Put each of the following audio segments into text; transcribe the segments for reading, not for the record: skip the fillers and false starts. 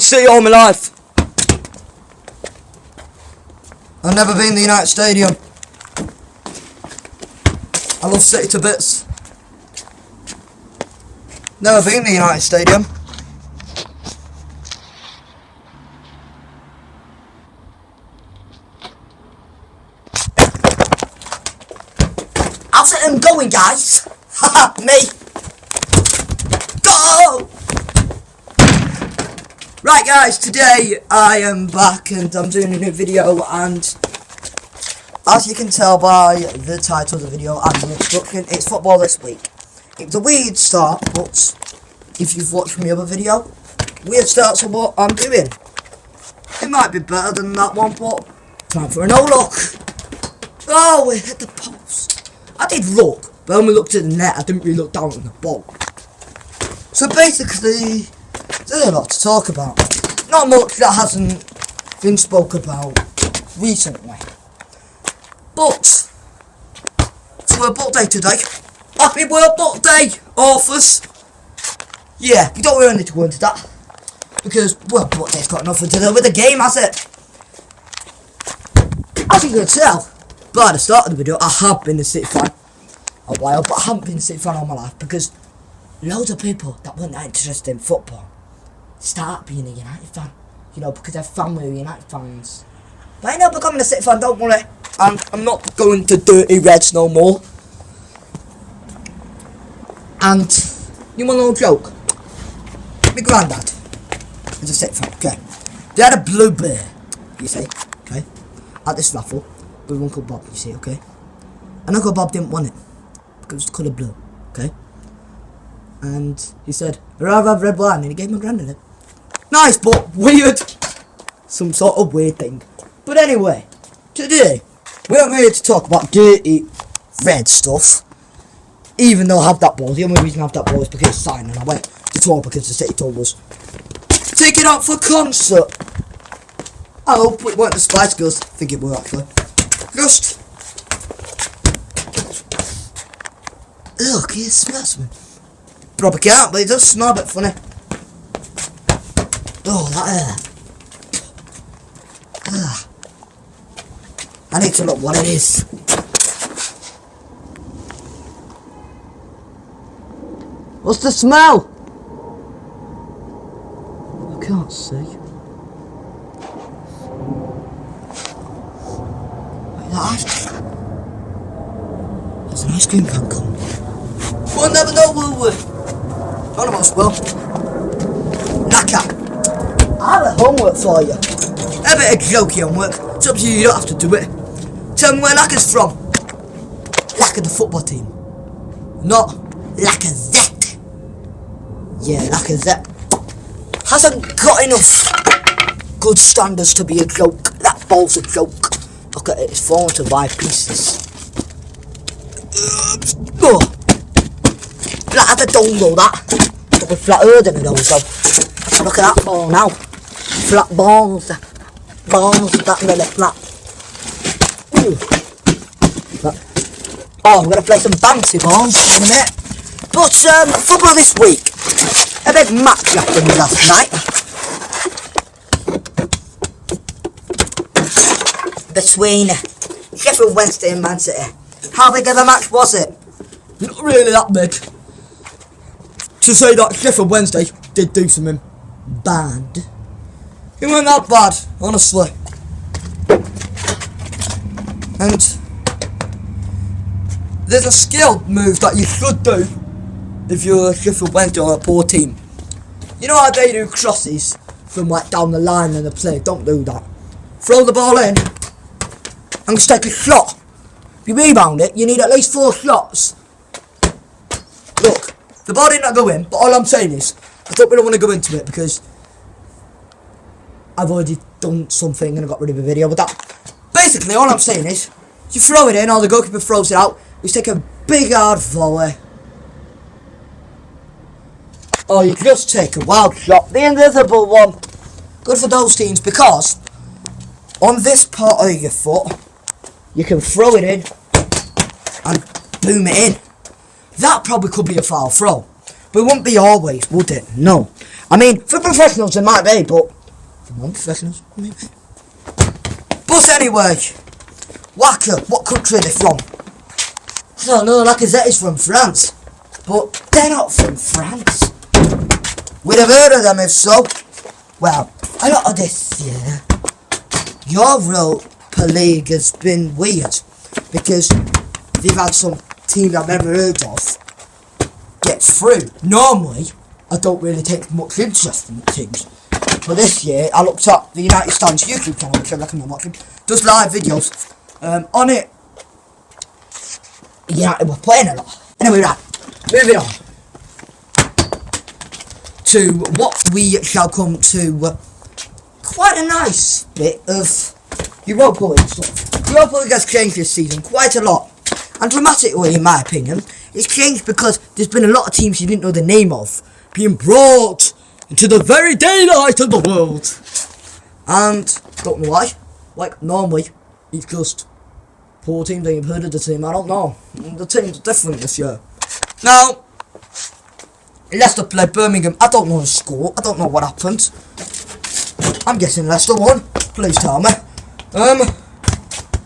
City all my life. I've never been to the United Stadium. I love City to bits. Never been to the United Stadium. How's it going, guys? Haha, me. Go! Right, guys, today I am back and I'm doing a new video, and as you can tell by the title of the video and the introduction, it's football this week. It was a weird start, but if you've watched my other video, weird starts are what I'm doing. It might be better than that one, but time for a no-look. Oh, we hit the post. I did look, but when we looked at the net, I didn't really look down at the ball. So basically, there's a lot to talk about. Not much that hasn't been spoke about recently. But, it's World Book Day today. Happy World Book Day, authors. Yeah, we don't really need to go into that, because World Book Day's got nothing to do with the game, has it? As you can tell by the start of the video, I have been a City fan a while, but I haven't been a City fan all my life, because loads of people that weren't that interested in football start being a United fan, you know, because their family are United fans. But I end up becoming a City fan, don't worry, and I'm not going to dirty Reds no more. And you want a little joke? My granddad is a City fan, okay? They had a blue bear, you see, okay, at this raffle with Uncle Bob, you see, okay? And Uncle Bob didn't want it because it was the colour blue, okay? And he said, I'd rather have red wine, and he gave my granddad it. Nice, but weird. Some sort of weird thing. But anyway, today, we're here to talk about dirty red stuff. Even though I have that ball, the only reason I have that ball is because it's signed, and I went to tour because the City told us. Take it out for concert. I hope it weren't the Spice Girls. I think it were actually. Just. Ugh, it smells me. Probably can't, but it does smell a bit funny. Oh, that air. Ugh. I need to look what it is. What's the smell? I can't see. Wait, that ice cream. There's an ice cream van coming. We'll never know, will we? None of us will. Naka, I have a homework for you. A bit of jokey homework. It's up to you, you don't have to do it. Tell me where Naka's from. Naka the football team. Not Lacazette. Yeah, Lacazette hasn't got enough good standards to be a joke. That ball's a joke. Look at it, it's fallen to 5 pieces. Flatter the dongle, that. It'll be flatter than a dongle. Look at that ball now. Flat balls. Balls, that really flat. Oh, we're going to play some bouncy balls in a minute. But, football this week. A big match happened last night. Between Sheffield Wednesday and Man City. How big of a match was it? Not really that big. To say that Sheffield Wednesday did do something bad. It wasn't that bad, honestly. And there's a skill move that you should do if you're a Sheffield Wednesday or a poor team. You know how they do crosses from like down the line and the play? Don't do that. Throw the ball in and just take a shot. If you rebound it, you need at least 4 shots. Look, the ball did not go in, but all I'm saying is, I don't really want to go into it because I've already done something and I got rid of the video with that. Basically, all I'm saying is, you throw it in, or the goalkeeper throws it out, you take a big hard volley. Or you just take a wild shot, the invisible one. Good for those teams, because on this part of your foot, you can throw it in and boom it in. That probably could be a foul throw, but it wouldn't be always, would it? No. I mean, for professionals it might be, but Non-professionals, maybe. But anyway, Wacker, what country are they from? I don't know, Lacazette is from France. But they're not from France. We'd have heard of them if so. Well, a lot of this year, Europa League has been weird. Because they've had some teams I've never heard of get through. Normally, I don't really take much interest in the teams. But this year, I looked up the United Stands YouTube channel, which I recommend watching. Does live videos. On it, United were playing a lot. Anyway, right, moving on to what we shall come to quite a nice bit of Europa League stuff. Europa League has changed this season quite a lot. And dramatically, in my opinion, it's changed because there's been a lot of teams you didn't know the name of being brought into the very daylight of the world. And, don't know why. Like, normally, it's just 4 teams that you've heard of the team. I don't know. The teams are different this year. Now, Leicester played Birmingham. I don't know the score. I don't know what happened. I'm guessing Leicester won. Please tell me.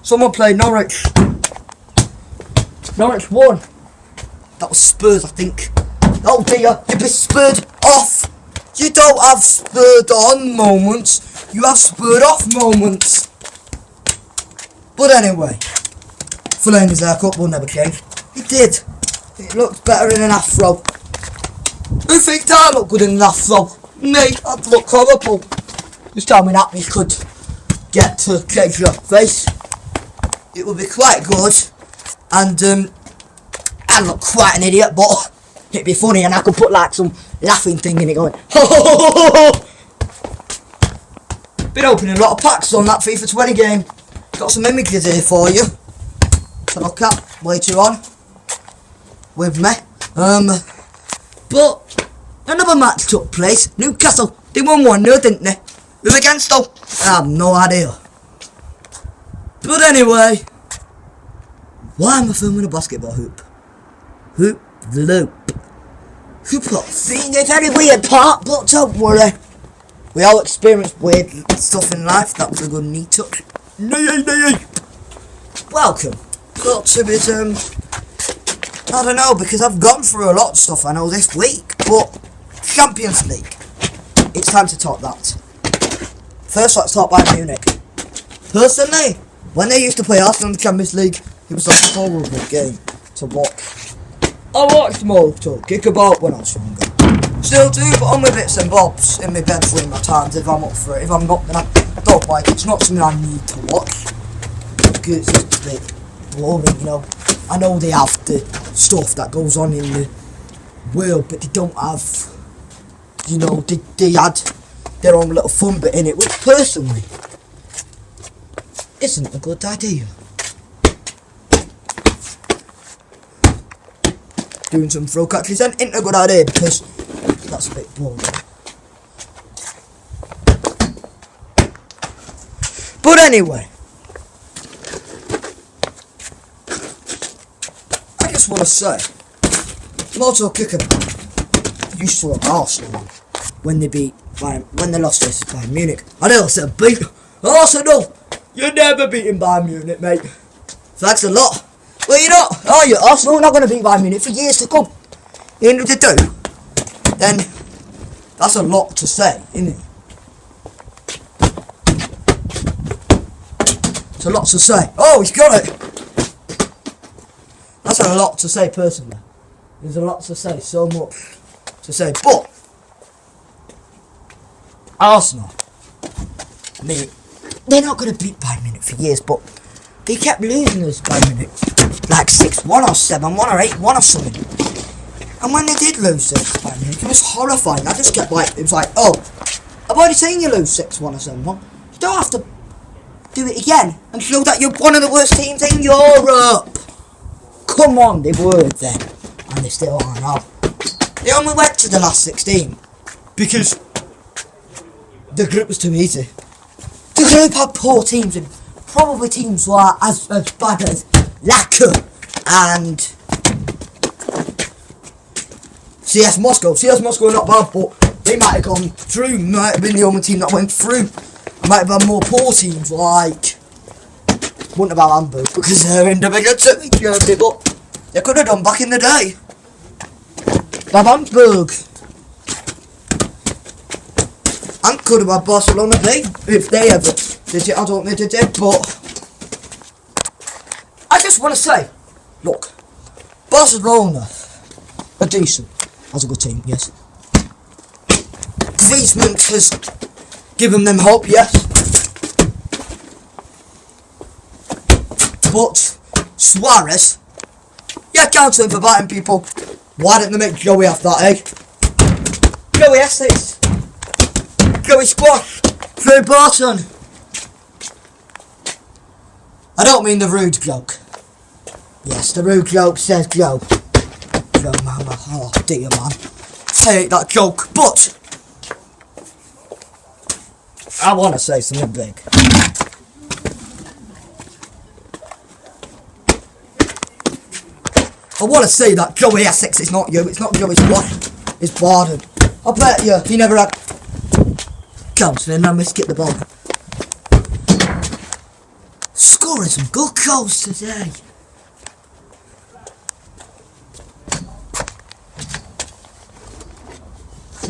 Someone played Norwich. Norwich won. That was Spurs, I think. Oh dear, you've been spurred off. You don't have spurred on moments. You have spurred off moments. But anyway, Fellaini's haircut will never change. It did. It looked better in an afro. Who thinks I look good in an afro? Me, I'd look horrible. Just tell me that you could get to change your face. It would be quite good. And I'd look quite an idiot, but it'd be funny and I could put like some laughing thing in it going, ho ho ho ho ho. Been opening a lot of packs on that FIFA 20 game. Got some images here for you to look at later on with me. But another match took place. Newcastle, they won 1-0, didn't they? Who against though? I have no idea. But anyway, why am I filming a basketball hoop? Hoop the loop. Hoop up. Being a very weird part, but don't worry. We all experience weird stuff in life. That was a good knee touch. Welcome. Got to it, I don't know, because I've gone through a lot of stuff I know this week, but Champions League. It's time to talk that. First, let's talk Bayern Munich. Personally, when they used to play Arsenal in the Champions League, it was a horrible game to watch. I watched more to kick about when I was younger. Still do, but on my bits and bobs in my bedroom at times if I'm up for it. If I'm not, then I don't like it. It's not something I need to watch. Because it's just a bit boring, you know. I know they have the stuff that goes on in the world, but they don't have, you know, they had their own little fun bit in it, which personally isn't a good idea. Doing some throw catches isn't a good idea because that's a bit boring. But anyway, I just want to say, Moto Kicking used to Arsenal when they lost this Bayern Munich. I never said beat Arsenal. You're never beating Bayern Munich, mate. Thanks a lot. Well, you're not, are you? Arsenal are not going to beat Bayern Munich for years to come. And if they do, then that's a lot to say, isn't it? It's a lot to say. Oh, he's got it. That's a lot to say personally. There's a lot to say, so much to say. But Arsenal, I mean, they're not going to beat Bayern Munich for years, but they kept losing this Bayern Munich, like 6-1 or 7-1 or 8-1 or something. And when they did lose this Bayern Munich, it was horrifying. I just kept like, it was like, oh, I've already seen you lose 6-1 or 7-1. You don't have to do it again and show that you're one of the worst teams in Europe. Come on, they were then, and they still are now. They only went to the last 16 because the group was too easy. The group had poor teams, and probably teams like as bad as Laka and CS Moscow. CS Moscow are not bad, but They might have gone through, might have been the only team that went through. Might have had more poor teams like, wouldn't have had Hamburg because they're in the bigger two, but they could have done back in the day. Have Hamburg. And could have had Barcelona B if they ever did it. I don't think they did, but I just want to say, look, Barcelona are decent. That's a good team, yes. Griezmann has given them hope, yes. But Suarez, yeah, counter him for biting people. Why didn't they make Joey have that, eh? Joey Essex. Joey Squash. Drew Barton. I don't mean the rude joke. Yes, the rude joke says Joe. Joe, mama. Oh, dear, man. I hate that joke, but I want to say something big. I want to say that Joey Essex is not you. It's not Joey Squash. It's Barton. I bet you he never had counselling and missed the ball. Scoring some good goals today.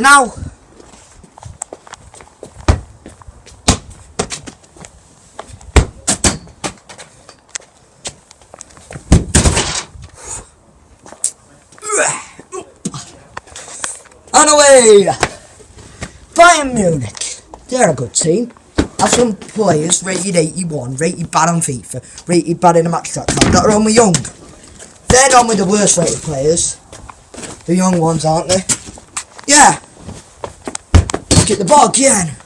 Now, on away, Bayern Munich. They're a good team. Have some players rated 81, rated bad on FIFA, rated bad in a match track that are only young. They're normally the worst rated players. The young ones, aren't they? Yeah. Get the ball again.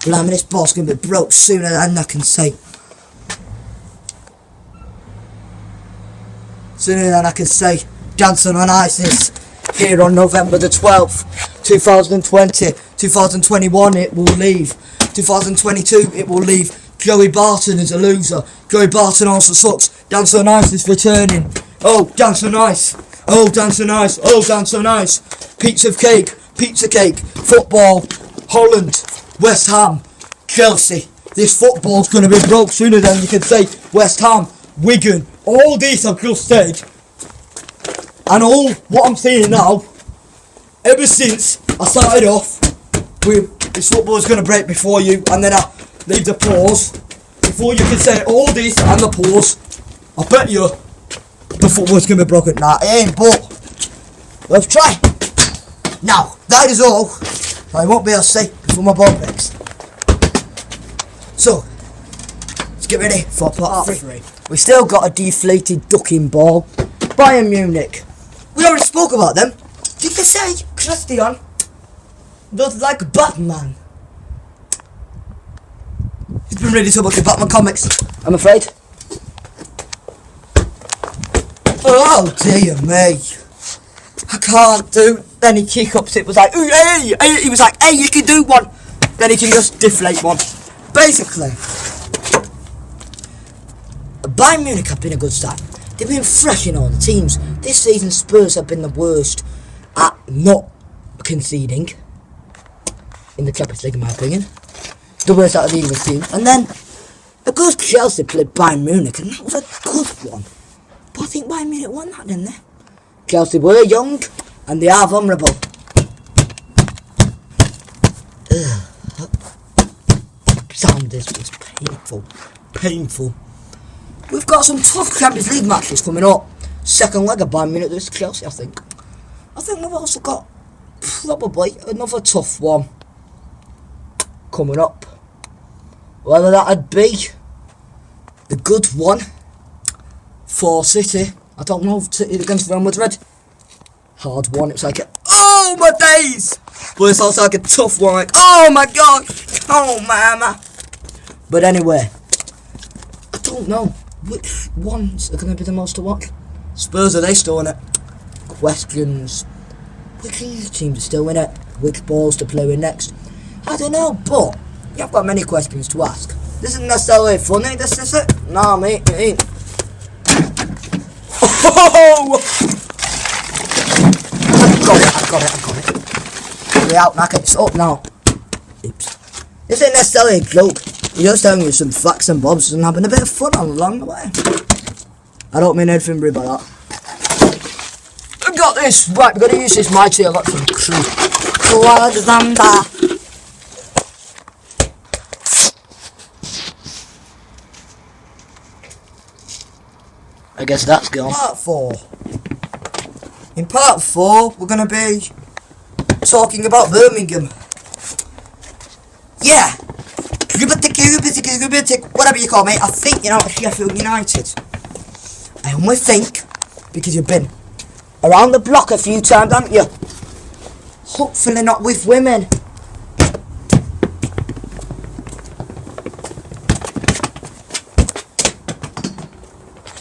Blimey, this ball's going to be broke sooner than I can say. Sooner than I can say. Dancing on Ice is here on November the 12th, 2020. 2021 it will leave. 2022 it will leave. Joey Barton is a loser. Joey Barton also sucks. Dance on Ice is returning. Oh, Dance on Ice. Oh, Dance on Ice. Oh, Dance on Ice. Pizza cake. Football. Holland. West Ham. Chelsea. This football's going to be broke sooner than you can say. West Ham. Wigan. All these I've just said. And all what I'm saying now, ever since I started off with this football is going to break before you, and then I leave the pause, before you can say all this and the pause, I bet you the football's going to be broken. Nah, it ain't, but let's try. Now, that is all I won't be able to say before my ball breaks. So, let's get ready for part 3. We still got a deflated ducking ball. Bayern Munich. We already spoke about them. Did you say Christian does like Batman? He's been reading so much of Batman comics, I'm afraid. Oh dear me. I can't do any kick-ups. It was like, ooh, hey, hey. He was like, hey, you can do one. Then he can just deflate one. Basically, Bayern Munich have been a good side. They've been fresh in all the teams. This season, Spurs have been the worst at not conceding in the Champions League, in my opinion. The worst out of the English teams. And then, a good Chelsea played Bayern Munich, and that was a good one. But I think Bayern Munich won that, didn't they? Chelsea were young, and they are vulnerable. Sound this was painful. We've got some tough Champions League matches coming up. Second leg of Bayern Munich versus Chelsea, I think. I think we've also got probably another tough one coming up. Whether that'd be the good one for City. I don't know, City against Real Madrid. Hard one, it's like, oh my days! But it's also like a tough one, like, oh my god! Oh mama! But anyway, I don't know which ones are going to be the most to watch. Spurs, are they still in it? Questions. Which teams are still in it? Which balls to play with next? I don't know, but you've got many questions to ask. This isn't necessarily funny, this is it. Nah, mate, it ain't. Oh! I got it. way out, knackered. It's up now. Oops. This ain't necessarily a joke. You're just telling you some facts and bobs and having a bit of fun along the way. I don't mean anything rude by that. I've got this. Right, we're going to use this mighty. I've got some cream. I guess that's gone. Part 4. In part 4, we're going to be talking about Birmingham. Yeah. Whatever you call me. I think you're not Sheffield United. I only think, because you've been around the block a few times, haven't you? Hopefully not with women.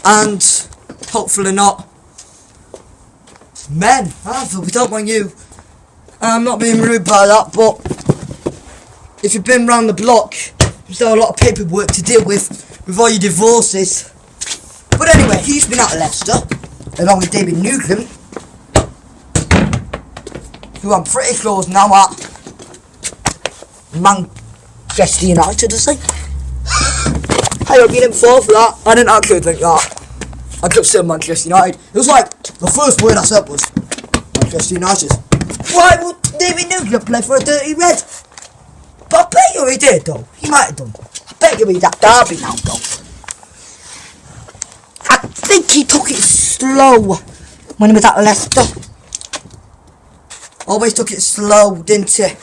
And hopefully not men. We don't want you. I'm not being rude by that, but if you've been round the block, there's still a lot of paperwork to deal with all your divorces. But anyway, he's been out of Leicester, along with David Nuget, who I'm pretty close now at Manchester United, I say. I hope you didn't fall for that. I didn't actually think that. I just said Manchester United. It was like, the first word I said was Manchester United. Why would David Nuget play for a dirty red? But I bet you he did though. He might have done. I bet you he's at Derby now though. I think he took it slow when he was at Leicester. Always took it slow, didn't he?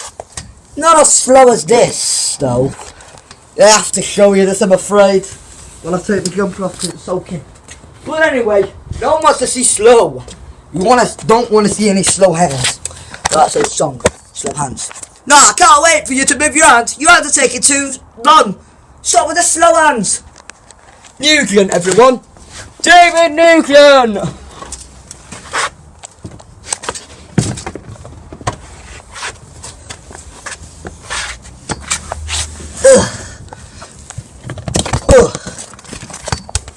Not as slow as this though. I have to show you this, I'm afraid. When I take the jumper off because it's soaking. But anyway, no one wants to see slow. You don't want to see any slow hands. That's a song. Slow hands. No, I can't wait for you to move your hands. You have to take it too long. Stop with the slow hands. Nuget, everyone. David Nuget.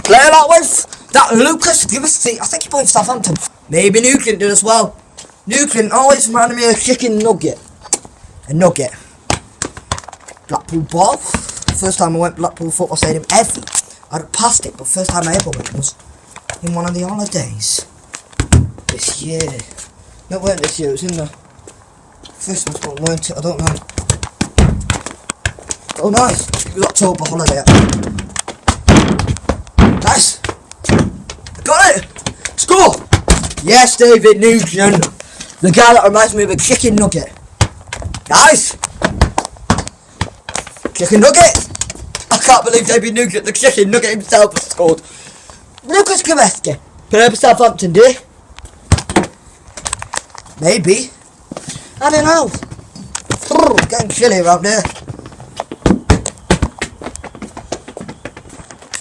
Play a lot with that Lucas. Give us a seat. I think he played for Southampton. Maybe Nuget did as well. Nuget always reminded me of a chicken nugget. A nugget. Blackpool ball. First time I went Blackpool football stadium ever. I'd passed it, but first time I ever went was in one of the holidays. This year. No, it weren't this year. It was in the Christmas one, weren't it? I don't know. Oh, nice. It was October holiday. Nice. Got it. Score. Yes, David Nuget. The guy that reminds me of a chicken nugget. Guys! Chicken nugget! I can't believe David Nuget, the chicken nugget himself, has scored. Lucas Kameski. Played for Southampton, did he? Maybe. I don't know. It's getting chilly around here.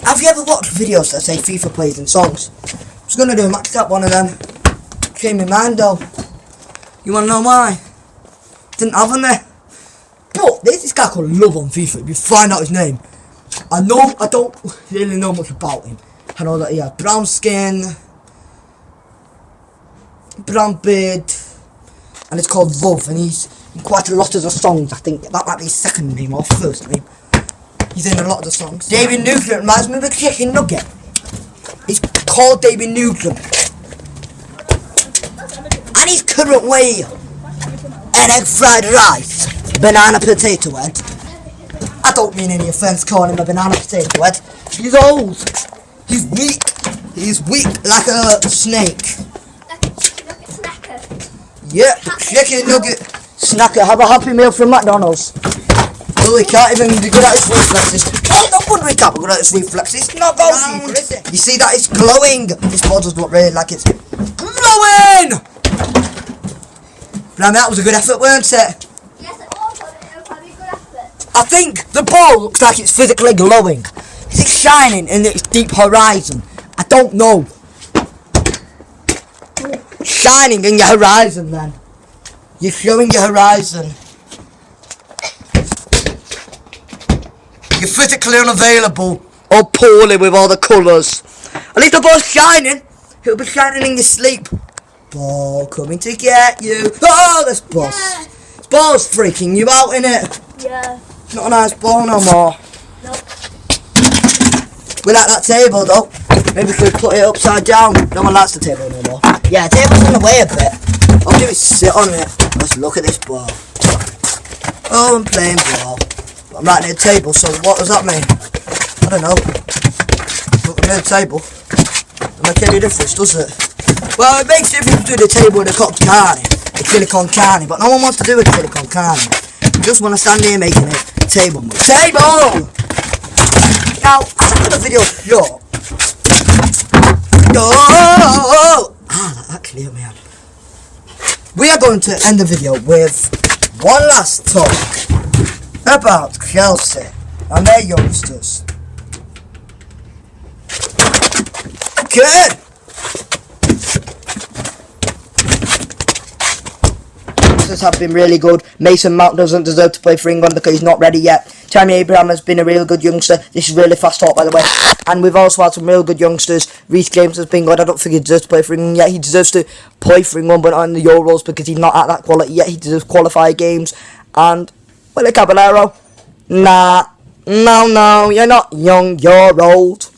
Have you ever watched videos that say FIFA plays and songs? I was going to do a max up one of them. Came in mind though. You want to know why? Didn't have him there. But there's this guy called Love on FIFA. If you find out his name, I don't really know much about him. I know that he has brown skin, brown beard, and it's called Love, and he's in quite a lot of the songs. I think that might be his second name or first name. He's in a lot of the songs. David Nuget reminds me of a chicken nugget. He's called David Nuget. And his current way, an egg fried rice, banana potato head. I don't mean any offence calling him a banana potato head. He's old. He's weak. He's weak like a snake. Like a snacker. Yeah, chicken nugget snacker. Have a Happy Meal from McDonald's. Well, he can't even be good at his reflexes. Oh, no wonder he can't be good at his reflexes. It's not goalkeeper, is it? You see that? It's glowing. This ball does look really like it's glowing. Now that was a good effort, weren't it? Yes, it was probably a good effort. I think the ball looks like it's physically glowing. Is it shining in its deep horizon? I don't know. Shining in your horizon then. You're showing your horizon. You're physically unavailable or poorly with all the colours. At least the ball's shining. It'll be shining in your sleep. Ball coming to get you. Oh, this ball. Yeah. ball's freaking you out, innit? Yeah. Not a nice ball no more. Nope. We like that table though. Maybe we could put it upside down. No one likes the table no more. Yeah, table's in the way a bit. I'll give it sit on it. Let's look at this ball. Oh, I'm playing ball. But I'm right near the table, so what does that mean? I don't know. Look near the table. Doesn't make any difference, does it? Well, it makes a difference between the table and the con carne. The chili con carne, but no one wants to do a chili con carne. Just want to stand here making it. Table. Table! Now, after the video short. Oh! That cleared me out. We are going to end the video with one last talk about Chelsea and their youngsters. Good! Have been really good. Mason Mount doesn't deserve to play for England because he's not ready yet. Tammy Abraham has been a really good youngster. This is really fast talk, by the way. And we've also had some real good youngsters. Reece James has been good. I don't think he deserves to play for England yet. He deserves to play for England, but not in the Euros because he's not at that quality yet. He deserves qualifier games. And Willie Caballero, nah, no, you're not young, you're old.